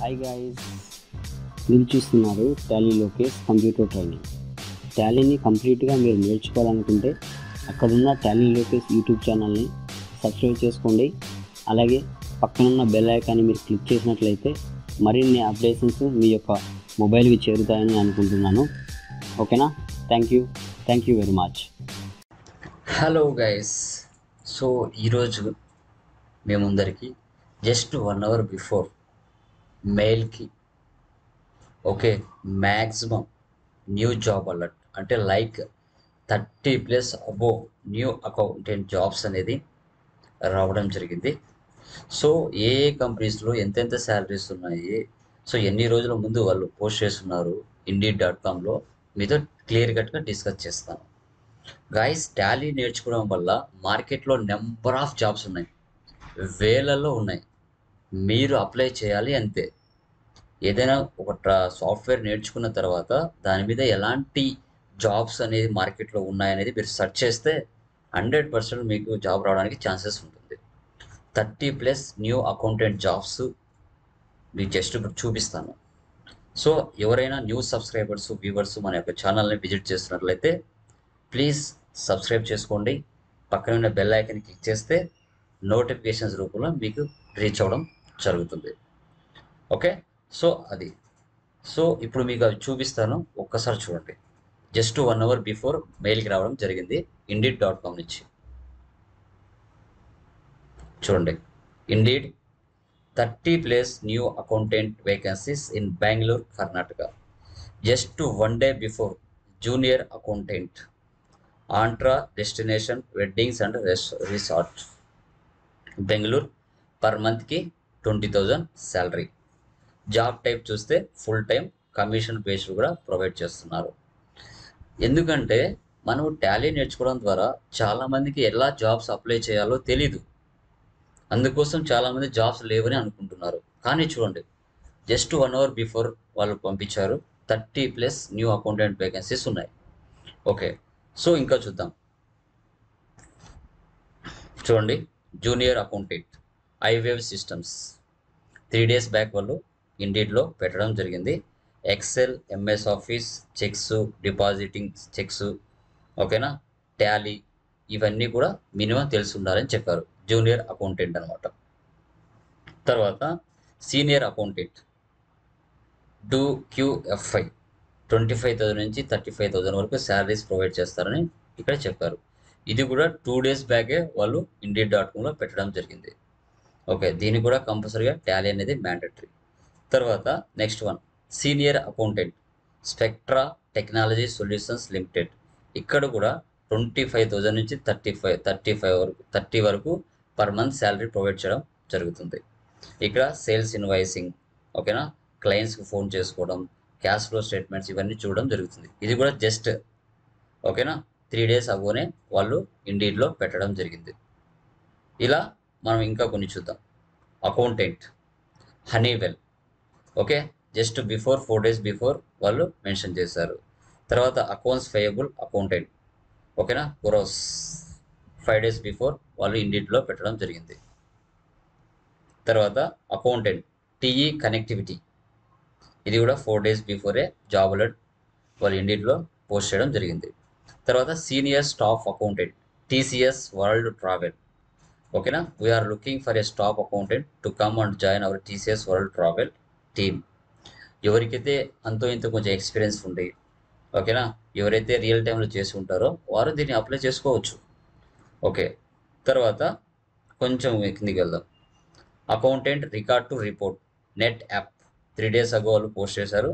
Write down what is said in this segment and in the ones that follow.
Hi guys, మీరు చూస్తున్నారు Tally Lokesh computer training. టాలీని కంప్లీట్గా మీరు నేర్చుకోవాలనుకుంటే అక్కడున్న టాలీ లోకేష్ యూట్యూబ్ ఛానల్ని సబ్స్క్రైబ్ చేసుకోండి. అలాగే పక్కనున్న బెల్ ఐకాన్ని మీరు క్లిక్ చేసినట్లయితే మరిన్ని అప్డేషన్స్ మీ యొక్క మొబైల్కి చేరుతాయని అనుకుంటున్నాను. ఓకేనా? Thank you very much. Hello guys, so ఈరోజు మేముందరికి జస్ట్ 1 అవర్ బిఫోర్ మెయిల్కి మ్యాక్సిమం న్యూ జాబ్ అలర్ట్ అంటే like 30+ above new accountant jobs అనేది రావడం జరిగింది. సో ఏ కంపెనీస్లో ఎంతెంత శాలరీస్ ఉన్నాయి, సో ఎన్ని రోజుల ముందు వాళ్ళు పోస్ట్ చేస్తున్నారు Indeed.comలో మీతో క్లియర్ కట్గా డిస్కస్ చేస్తాను. గాయస్, టాలీ నేర్చుకోవడం వల్ల మార్కెట్లో నెంబర్ ఆఫ్ జాబ్స్ ఉన్నాయి, వేలల్లో ఉన్నాయి. మీరు అప్లై చేయాలి అంతే. ఏదైనా ఒక సాఫ్ట్వేర్ నేర్చుకున్న తర్వాత దాని మీద ఎలాంటి జాబ్స్ అనేది మార్కెట్లో ఉన్నాయనేది మీరు సెర్చ్ చేస్తే 100% మీకు జాబ్ రావడానికి ఛాన్సెస్ ఉంటుంది. 30+ న్యూ అకౌంటెంట్ జాబ్స్ మీకు జస్ట్ ఇప్పుడు చూపిస్తాను. సో ఎవరైనా న్యూ సబ్స్క్రైబర్స్ వ్యూవర్స్ మన యొక్క ఛానల్ని విజిట్ చేస్తున్నట్లయితే ప్లీజ్ సబ్స్క్రైబ్ చేసుకోండి. పక్కన ఉన్న బెల్ ఐకాన్ని క్లిక్ చేస్తే నోటిఫికేషన్స్ రూపంలో మీకు రీచ్ అవ్వడం జరుగుతుంది. ఓకే, సో ఇప్పుడు మీకు అవి చూపిస్తాను, ఒక్కసారి చూడండి. జస్ట్ 1 అవర్ బిఫోర్ మెయిల్కి రావడం జరిగింది Indeed.com నుంచి. చూడండి, Indeed 30+ new accountant vacancies in Bengaluru, Karnataka. Just 1 day before junior accountant, Antra destination weddings and resort, Bengaluru. Per మంత్కి 20,000 శాలరీ. జాబ్ టైప్ చూస్తే ఫుల్ టైం, కమిషన్ బేస్డ్ కూడా ప్రొవైడ్ చేస్తున్నారు. ఎందుకంటే మనం టాలీ నేర్చుకోవడం ద్వారా చాలామందికి ఎలా జాబ్స్ అప్లై చేయాలో తెలీదు. అందుకోసం చాలామంది జాబ్స్ లేవని అనుకుంటున్నారు. కానీ చూడండి, జస్ట్ 1 అవర్ బిఫోర్ వాళ్ళు పంపించారు 30+ న్యూ అకౌంటెంట్ వేకెన్సీస్ ఉన్నాయి. ఓకే, సో ఇంకా చూద్దాం. చూడండి, junior accountant iWave Systems 3 days back వాళ్ళు Indeedలో పెట్టడం జరిగింది. Excel, MS Office, cheques, depositing cheques, ఓకేనా, టాలీ ఇవన్నీ కూడా మినిమం తెలిసి ఉండాలని చెప్పారు. జూనియర్ అకౌంటెంట్ అనమాట. తర్వాత సీనియర్ అకౌంటెంట్ డూ QFI 25,000 నుంచి 35,000 వరకు శాలరీస్ ప్రొవైడ్ చేస్తారని ఇక్కడ చెప్పారు. ఇది కూడా 2 days బ్యాకే వాళ్ళు Indeed.comలో పెట్టడం జరిగింది. ఓకే, దీనికి కూడా కంపల్సరీగా టాలీ అనేది మ్యాండేటరీ. తర్వాత next one, senior accountant spectra technology solutions limited. ఇక్కడ కూడా 25,000 నుంచి 30 వరకు పర్ మంత్ శాలరీ ప్రొవైడ్ చేయడం జరుగుతుంది. ఇక్కడ సేల్స్ ఇన్వాయిసింగ్, ఓకేనా, క్లయింట్స్కి ఫోన్ చేసుకోవడం, క్యాష్ ఫ్లో స్టేట్మెంట్స్ ఇవన్నీ చూడడం జరుగుతుంది. ఇది కూడా జస్ట్ ఓకేనా 3 days అగోనే వాళ్ళు Indeedలో పెట్టడం జరిగింది. ఇలా మనం ఇంకా కొన్ని చూద్దాం. Accountant Honeywell, okay, just 4 days before వాళ్ళు మెన్షన్ చేశారు. తర్వాత అకౌంట్స్ పేయబుల్ అకౌంటెంట్, ఓకేనా, కురోస్ 5 days బిఫోర్ వాళ్ళు Indeedలో పెట్టడం జరిగింది. తర్వాత అకౌంటెంట్ టీఈ కనెక్టివిటీ, ఇది కూడా 4 days బిఫోరే జాబ్ అలర్ట్ వాళ్ళు Indeedలో పోస్ట్ చేయడం జరిగింది. తర్వాత senior staff accountant TCS world travel, ఓకేనా, we're looking for a staff accountant to come and join our TCS world travel team. ఎవరికైతే అంతో ఇంత కొంచెం ఎక్స్పీరియన్స్ ఉండి, ఓకేనా, ఎవరైతే రియల్ టైంలో చేసి ఉంటారో వారు దీన్ని అప్లై చేసుకోవచ్చు. ఓకే, తర్వాత కొంచెం కిందికి వెళ్దాం. Accountant record to report net app 3 days అగో వాళ్ళు పోస్ట్ చేశారు.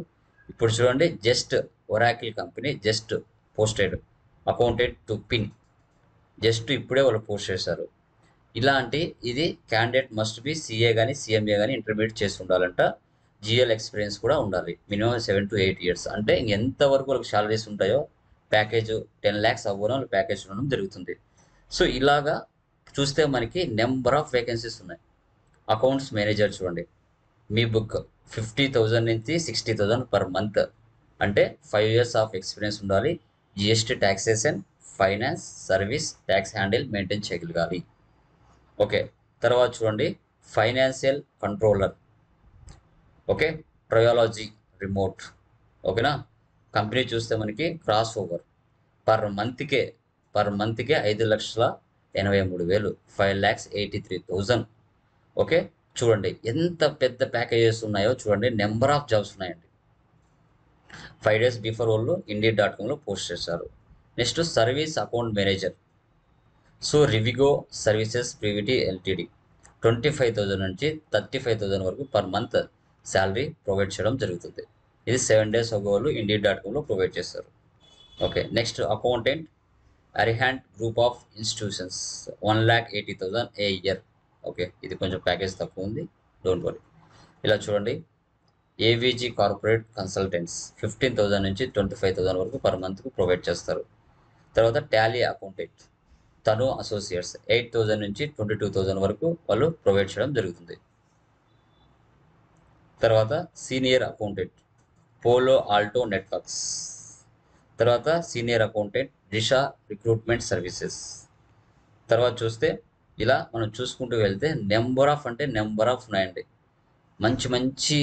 ఇప్పుడు చూడండి, just Oracle company just posted accountant to pin, just ఇప్పుడే వాళ్ళు పోస్ట్ చేశారు. ఇలాంటి ఇది క్యాండిడేట్ మస్ట్ బి CA కానీ CMA కానీ ఇంటర్మీడియట్ చేసి ఉండాలంట. GL ఎక్స్పీరియన్స్ కూడా ఉండాలి, మినిమం 7 to 8 years. అంటే ఎంతవరకు వాళ్ళకి శాలరీస్ ఉంటాయో ప్యాకేజ్ 10 lakhs అవ్వడం వాళ్ళు ప్యాకేజ్ ఉండడం జరుగుతుంది. సో ఇలాగా చూస్తే మనకి నెంబర్ ఆఫ్ వేకెన్సీస్ ఉన్నాయి. అకౌంట్స్ మేనేజర్ చూడండి, మీ బుక్ 50,000 నుంచి 60,000 పర్ మంత్, అంటే 5 years ఆఫ్ ఎక్స్పీరియన్స్ ఉండాలి. GST taxation, finance, service, tax handle maintain చేయగలగాలి. ఓకే, తర్వాత చూడండి financial controller okay, trilogy remote. ఓకేనా, కంపెనీ చూస్తే మనకి క్రాస్ ఓవర్ పర్ మంత్కే 5,83,000, 5,83,000. ఓకే, చూడండి ఎంత పెద్ద ప్యాకేజెస్ ఉన్నాయో చూడండి, నెంబర్ ఆఫ్ జాబ్స్ ఉన్నాయండి. 5 days బిఫోర్ వాళ్ళు Indeed.comలో పోస్ట్ చేశారు. Next service account manager. So Rivigo services private LTD 25,000 నుంచి 35,000 వరకు పర్ మంత్ శాలరీ ప్రొవైడ్ చేయడం జరుగుతుంది. ఇది 7 days వాళ్ళు Indeed.comలో ప్రొవైడ్ చేస్తారు. Okay, next accountant Arihant group of institutions 1,80,000 a year. Okay, ఇది కొంచెం ప్యాకేజ్ తక్కువ ఉంది, డోంట్ వరీ. ఇలా చూడండి, ఏవీజీ కార్పొరేట్ కన్సల్టెంట్స్ 15,000 నుంచి 25,000 వరకు పర్ మంత్కు ప్రొవైడ్ చేస్తారు. తర్వాత టాలీ అకౌంటెంట్ తను అసోసియేట్స్ 8,000 నుంచి 22,000 వరకు వాళ్ళు ప్రొవైడ్ చేయడం జరుగుతుంది. తర్వాత senior accountant polo Alto networks. తర్వాత సీనియర్ అకౌంటెంట్ దిశా రిక్రూట్మెంట్ సర్వీసెస్. తర్వాత చూస్తే ఇలా మనం చూసుకుంటూ వెళ్తే నెంబర్ ఆఫ్ ఉన్నాయండి. మంచి మంచి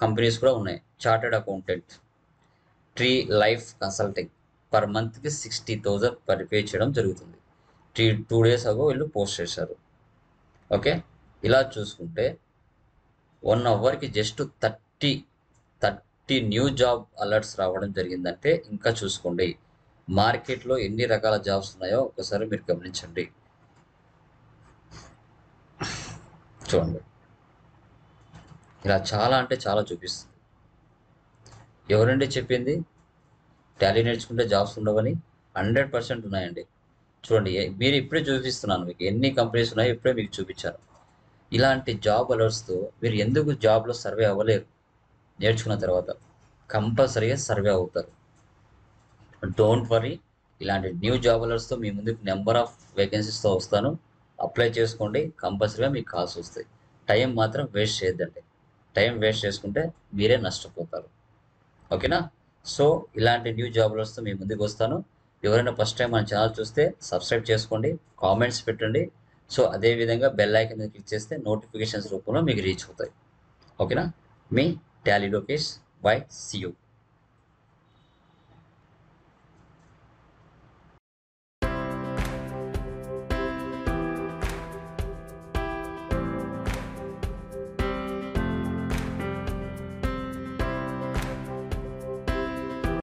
కంపెనీస్ కూడా ఉన్నాయి. Chartered accountant tree life consulting per మంత్కి 60,000 పే చేయడం జరుగుతుంది. 2 days అగో వీళ్ళు పోస్ట్ చేశారు. ఓకే, ఇలా చూసుకుంటే 1 అవర్కి జస్ట్ 30 న్యూ జాబ్ అలర్ట్స్ రావడం జరిగిందంటే ఇంకా చూసుకోండి మార్కెట్లో ఎన్ని రకాల జాబ్స్ ఉన్నాయో ఒకసారి మీరు గమనించండి. చూడండి, ఇలా చాలా అంటే చాలా చూపిస్తుంది. ఎవరండి చెప్పింది టాలీ నేర్చుకుంటే జాబ్స్ ఉండవని? 100% ఉన్నాయండి. చూడండి, మీరు ఇప్పుడే చూపిస్తున్నాను మీకు ఎన్ని కంపెనీస్ ఉన్నాయో ఇప్పుడే మీకు చూపించాను. ఇలాంటి జాబ్ అలర్ట్స్తో మీరు ఎందుకు జాబ్లో సర్వే అవ్వలేరు? నేర్చుకున్న తర్వాత కంపల్సరీగా సర్వే అవుతారు. డోంట్ వరీ, ఇలాంటి న్యూ జాబ్ అలర్ట్స్తో మీ ముందుకు నెంబర్ ఆఫ్ వేకెన్సీస్తో వస్తాను. అప్లై చేసుకోండి, కంపల్సరీగా మీకు కాల్స్ వస్తాయి. టైం మాత్రం వేస్ట్ చేయొద్దండి. టైం వేస్ట్ చేసుకుంటే మీరే నష్టపోతారు. ఓకేనా? సో ఇలాంటి న్యూ జాబ్ అలర్ట్స్తో మీ ముందుకు వస్తాను. ఎవరైనా ఫస్ట్ టైం మన ఛానల్ చూస్తే సబ్స్క్రైబ్ చేసుకోండి, కామెంట్స్ పెట్టండి. సో అదేవిధంగా బెల్ ఐకాన్ మీద క్లిక్ చేస్తే నోటిఫికేషన్స్ రూపంలో మీకు రీచ్ అవుతాయి. ఓకేనా? మీ Tally Lokesh. Bye, see you.